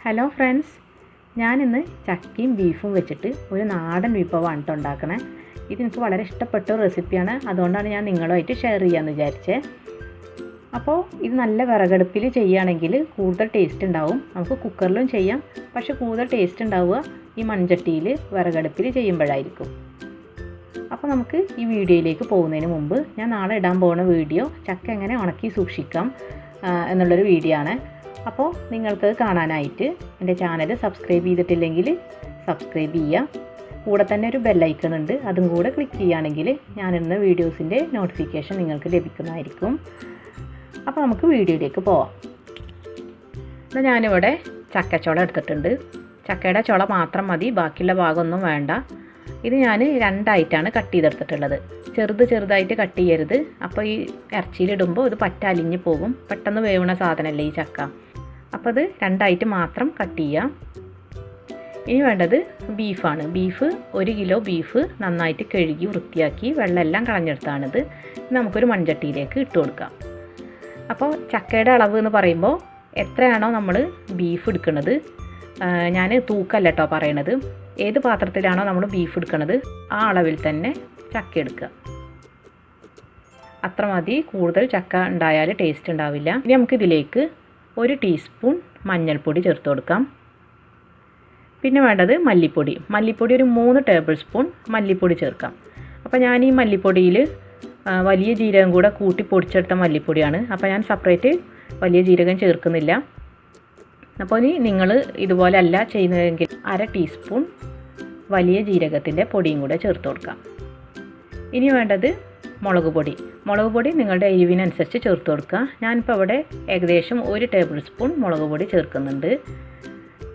Hello friends, ഞാനിന്ന് ചക്കയും ബീഫും വെച്ചിട്ട് ഒരു നാടൻ വിഭവമാണ് കേട്ടോ ഉണ്ടാക്കണേ. ഇതെനിക്ക് വളരെ ഇഷ്ടപ്പെട്ട റെസിപ്പിയാണ്, അതുകൊണ്ടാണ് ഞാൻ നിങ്ങളുമായിട്ട് ഷെയർ ചെയ്യാമെന്ന് വിചാരിച്ചത്. അപ്പോൾ ഇത് നല്ല വിറകടുപ്പിൽ ചെയ്യുകയാണെങ്കിൽ കൂടുതൽ ടേസ്റ്റ് ഉണ്ടാവും. നമുക്ക് കുക്കറിലും ചെയ്യാം, പക്ഷേ കൂടുതൽ ടേസ്റ്റ് ഉണ്ടാവുക ഈ മൺചട്ടിയിൽ വിറകടുപ്പിൽ ചെയ്യുമ്പോഴായിരിക്കും. അപ്പോൾ നമുക്ക് ഈ വീഡിയോയിലേക്ക് പോകുന്നതിന് മുമ്പ് ഞാൻ നാളെ ഇടാൻ പോകുന്ന വീഡിയോ ചക്ക എങ്ങനെ ഉണക്കി സൂക്ഷിക്കാം എന്നുള്ളൊരു വീഡിയോ ആണ്. അപ്പോൾ നിങ്ങൾക്ക് കാണാനായിട്ട് എൻ്റെ ചാനൽ സബ്സ്ക്രൈബ് ചെയ്തിട്ടില്ലെങ്കിൽ സബ്സ്ക്രൈബ് ചെയ്യുക. കൂടെ തന്നെ ഒരു ബെല്ലൈക്കൺ ഉണ്ട്, അതും കൂടെ ക്ലിക്ക് ചെയ്യുകയാണെങ്കിൽ ഞാനിടുന്ന വീഡിയോസിൻ്റെ നോട്ടിഫിക്കേഷൻ നിങ്ങൾക്ക് ലഭിക്കുന്നതായിരിക്കും. അപ്പോൾ നമുക്ക് വീഡിയോയിലേക്ക് പോവാം. എന്നാൽ ഞാനിവിടെ ചക്കച്ചുള എടുത്തിട്ടുണ്ട്. ചക്കയുടെ ചുള മാത്രം മതി, ബാക്കിയുള്ള ഭാഗമൊന്നും വേണ്ട. ഇത് ഞാൻ രണ്ടായിട്ടാണ് കട്ട് ചെയ്തെടുത്തിട്ടുള്ളത്. ചെറുതായിട്ട് കട്ട് ചെയ്യരുത്, അപ്പോൾ ഈ ഇറച്ചിയിലിടുമ്പോൾ ഇത് അലിഞ്ഞ് പോകും. പെട്ടെന്ന് വേവുന്ന സാധനമല്ലേ ഈ ചക്ക. അപ്പോൾ അത് രണ്ടായിട്ട് മാത്രം കട്ട് ചെയ്യാം. ഇനി വേണ്ടത് ബീഫാണ്. 1 കിലോ ബീഫ് നന്നായിട്ട് കഴുകി വൃത്തിയാക്കി വെള്ളമെല്ലാം കളഞ്ഞെടുത്താണിത്. നമുക്കൊരു മൺചട്ടിയിലേക്ക് ഇട്ട് കൊടുക്കാം. അപ്പോൾ ചക്കയുടെ അളവ് എന്ന് പറയുമ്പോൾ എത്രയാണോ നമ്മൾ ബീഫ് എടുക്കുന്നത്, ഞാൻ തൂക്കല്ല കേട്ടോ പറയണത്, ഏത് പാത്രത്തിലാണോ നമ്മൾ ബീഫ് എടുക്കുന്നത് ആ അളവിൽ തന്നെ ചക്ക എടുക്കുക. അത്ര മതി, കൂടുതൽ ചക്ക ഉണ്ടായാൽ ടേസ്റ്റ് ഉണ്ടാവില്ല. ഇനി നമുക്കിതിലേക്ക് 1 ടീസ്പൂൺ മഞ്ഞൾപ്പൊടി ചേർത്ത് കൊടുക്കാം. പിന്നെ വേണ്ടത് മല്ലിപ്പൊടി ഒരു 3 ടേബിൾ സ്പൂൺ മല്ലിപ്പൊടി ചേർക്കാം. അപ്പോൾ ഞാൻ ഈ മല്ലിപ്പൊടിയിൽ വലിയ ജീരകം കൂടെ കൂട്ടി പൊടിച്ചെടുത്ത മല്ലിപ്പൊടിയാണ്. അപ്പോൾ ഞാൻ സെപ്പറേറ്റ് വലിയ ജീരകം ചേർക്കുന്നില്ല. അപ്പോൾ ഇനി നിങ്ങൾ ഇതുപോലെ അല്ല ചെയ്യുന്നതെങ്കിൽ 1/2 ടീസ്പൂൺ വലിയ ജീരകത്തിൻ്റെ പൊടിയും കൂടെ ചേർത്ത് കൊടുക്കാം. ഇനി വേണ്ടത് മുളക് പൊടി നിങ്ങളുടെ എരിവിനനുസരിച്ച് ചേർത്ത് കൊടുക്കുക. ഞാനിപ്പോൾ ഇവിടെ ഏകദേശം 1 ടേബിൾ സ്പൂൺ മുളക് പൊടി ചേർക്കുന്നുണ്ട്.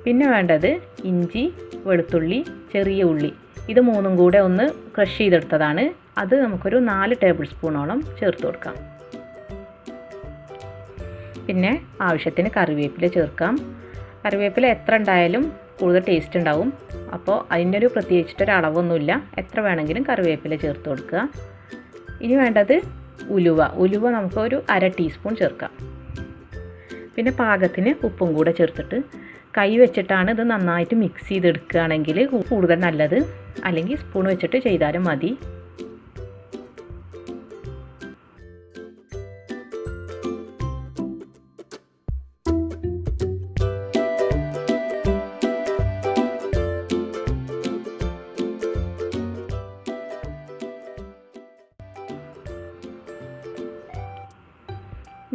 പിന്നെ വേണ്ടത് ഇഞ്ചി, വെളുത്തുള്ളി, ചെറിയ ഉള്ളി, ഇത് 3ഉം കൂടെ ഒന്ന് ക്രഷ് ചെയ്തെടുത്തതാണ്. അത് നമുക്കൊരു 4 ടേബിൾ സ്പൂണോളം ചേർത്ത് കൊടുക്കാം. പിന്നെ ആവശ്യത്തിന് കറിവേപ്പില ചേർക്കാം. കറിവേപ്പില എത്ര ഉണ്ടായാലും കൂടുതൽ ടേസ്റ്റ് ഉണ്ടാവും. അപ്പോൾ അതിൻ്റെ ഒരു പ്രത്യേകിച്ചിട്ടൊരു അളവൊന്നുമില്ല, എത്ര വേണമെങ്കിലും കറിവേപ്പില ചേർത്ത് കൊടുക്കുക. ഇനി വേണ്ടത് ഉലുവ നമുക്ക് ഒരു 1/2 ടീസ്പൂൺ ചേർക്കാം. പിന്നെ പാകത്തിന് ഉപ്പും കൂടെ ചേർത്തിട്ട് കൈ വെച്ചിട്ടാണ് ഇത് നന്നായിട്ട് മിക്സ് ചെയ്തെടുക്കുകയാണെങ്കിൽ കൂടുതൽ നല്ലത്, അല്ലെങ്കിൽ സ്പൂൺ വെച്ചിട്ട് ചെയ്താലും മതി.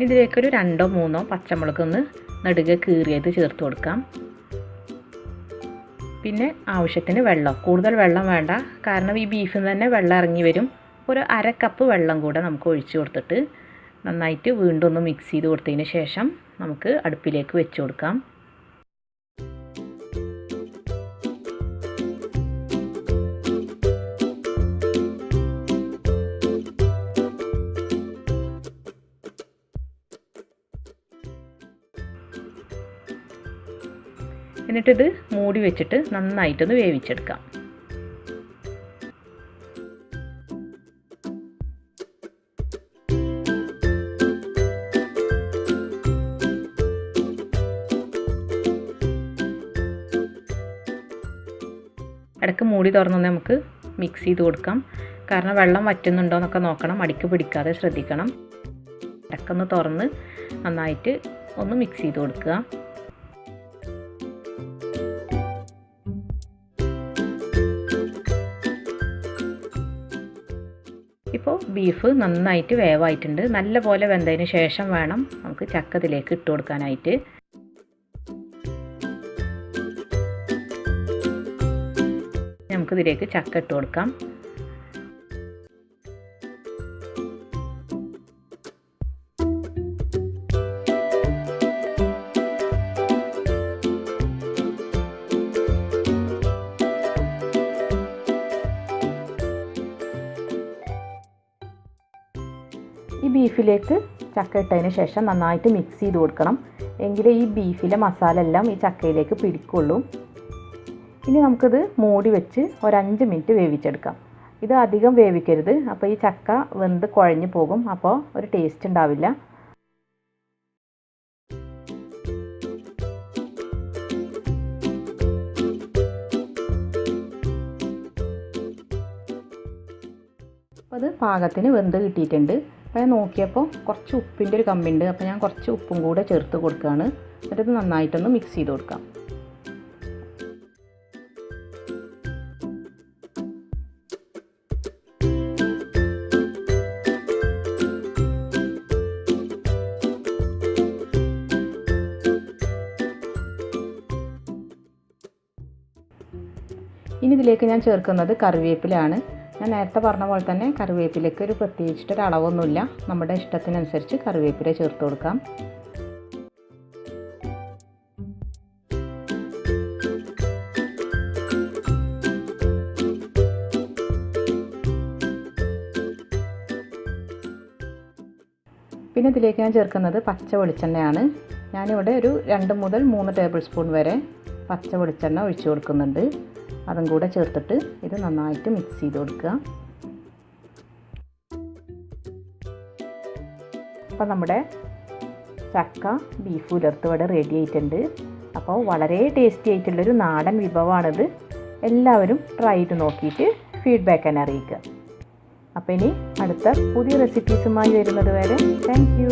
ഇതിലേക്കൊരു 2-3 പച്ചമുളക് ഒന്ന് നെടുകെ കീറിയത് ചേർത്ത് കൊടുക്കാം. പിന്നെ ആവശ്യത്തിന് വെള്ളം, കൂടുതൽ വെള്ളം വേണ്ട, കാരണം ഈ ബീഫിൽ നിന്ന് തന്നെ വെള്ളം ഇറങ്ങി വരും. ഒരു 1/2 കപ്പ് വെള്ളം കൂടെ നമുക്ക് ഒഴിച്ച് കൊടുത്തിട്ട് നന്നായിട്ട് വീണ്ടും ഒന്ന് മിക്സ് ചെയ്ത് കൊടുത്തതിന് ശേഷം നമുക്ക് അടുപ്പിലേക്ക് വെച്ച് കൊടുക്കാം. എന്നിട്ടിത് മൂടി വെച്ചിട്ട് നന്നായിട്ടൊന്ന് വേവിച്ചെടുക്കാം. ഇടയ്ക്ക് മൂടി തുറന്ന് നമുക്ക് മിക്സ് ചെയ്ത് കൊടുക്കാം. കാരണം വെള്ളം വറ്റുന്നുണ്ടോ എന്നൊക്കെ നോക്കണം, അടിക്ക് പിടിക്കാതെ ശ്രദ്ധിക്കണം. ഇടയ്ക്കൊന്ന് തുറന്ന് നന്നായിട്ട് ഒന്ന് മിക്സ് ചെയ്ത് കൊടുക്കുക. ഇപ്പോൾ ബീഫ് നന്നായിട്ട് വേവായിട്ടുണ്ട്. നല്ലപോലെ വെന്തതിന് ശേഷം വേണം നമുക്ക് ചക്ക ഇതിലേക്ക് ഇട്ട് കൊടുക്കാനായിട്ട്. നമുക്കിതിലേക്ക് ചക്ക ഇട്ട് കൊടുക്കാം. ഈ ബീഫിലേക്ക് ചക്ക ഇട്ടതിന് ശേഷം നന്നായിട്ട് മിക്സ് ചെയ്ത് കൊടുക്കണം, എങ്കിലേ ഈ ബീഫിലെ മസാല എല്ലാം ഈ ചക്കയിലേക്ക് പിടിക്കുള്ളൂ. ഇനി നമുക്കിത് മൂടി വെച്ച് ഒരു 5 മിനിറ്റ് വേവിച്ചെടുക്കാം. ഇത് അധികം വേവിക്കരുത്, അപ്പോൾ ഈ ചക്ക വെന്ത് കുഴഞ്ഞു പോകും, അപ്പോൾ ഒരു ടേസ്റ്റ് ഉണ്ടാവില്ല. അപ്പോൾ അത് പാകത്തിന് വെന്ത് കിട്ടിയിട്ടുണ്ട്. അപ്പോൾ ഞാൻ നോക്കിയപ്പോൾ കുറച്ച് ഉപ്പിൻ്റെ ഒരു കമ്മിയുണ്ട്. അപ്പോൾ ഞാൻ കുറച്ച് ഉപ്പും കൂടെ ചേർത്ത് കൊടുക്കുകയാണ്. എന്നിട്ട് നന്നായിട്ടൊന്ന് മിക്സ് ചെയ്ത് കൊടുക്കാം. ഇനി ഇതിലേക്ക് ഞാൻ ചേർക്കുന്നത് കറിവേപ്പിലയാണ്. ഞാൻ നേരത്തെ പറഞ്ഞ പോലെ തന്നെ കറിവേപ്പിലയ്ക്ക് ഒരു പ്രത്യേകിച്ചിട്ടൊരു അളവൊന്നുമില്ല. നമ്മുടെ ഇഷ്ടത്തിനനുസരിച്ച് കറിവേപ്പില ചേർത്ത് കൊടുക്കാം. പിന്നെ ഇതിലേക്ക് ഞാൻ ചേർക്കുന്നത് പച്ച വെളിച്ചെണ്ണയാണ്. ഞാനിവിടെ ഒരു 2 മുതൽ 3 ടേബിൾ സ്പൂൺ വരെ പച്ച വെളിച്ചെണ്ണ ഒഴിച്ചു കൊടുക്കുന്നുണ്ട്. അതും കൂടെ ചേർത്തിട്ട് ഇത് നന്നായിട്ട് മിക്സ് ചെയ്ത് കൊടുക്കുക. അപ്പോൾ നമ്മുടെ ചക്ക ബീഫ് ഉലർത്ത് ഇവിടെ റെഡി ആയിട്ടുണ്ട്. അപ്പോൾ വളരെ ടേസ്റ്റി ആയിട്ടുള്ളൊരു നാടൻ വിഭവമാണിത്. എല്ലാവരും ട്രൈ ചെയ്ത് നോക്കിയിട്ട് ഫീഡ്ബാക്ക് തന്നെ അറിയിക്കുക. അപ്പോൾ ഇനി അടുത്ത പുതിയ റെസിപ്പീസുമായി വരുന്നത് വരെ താങ്ക് യു.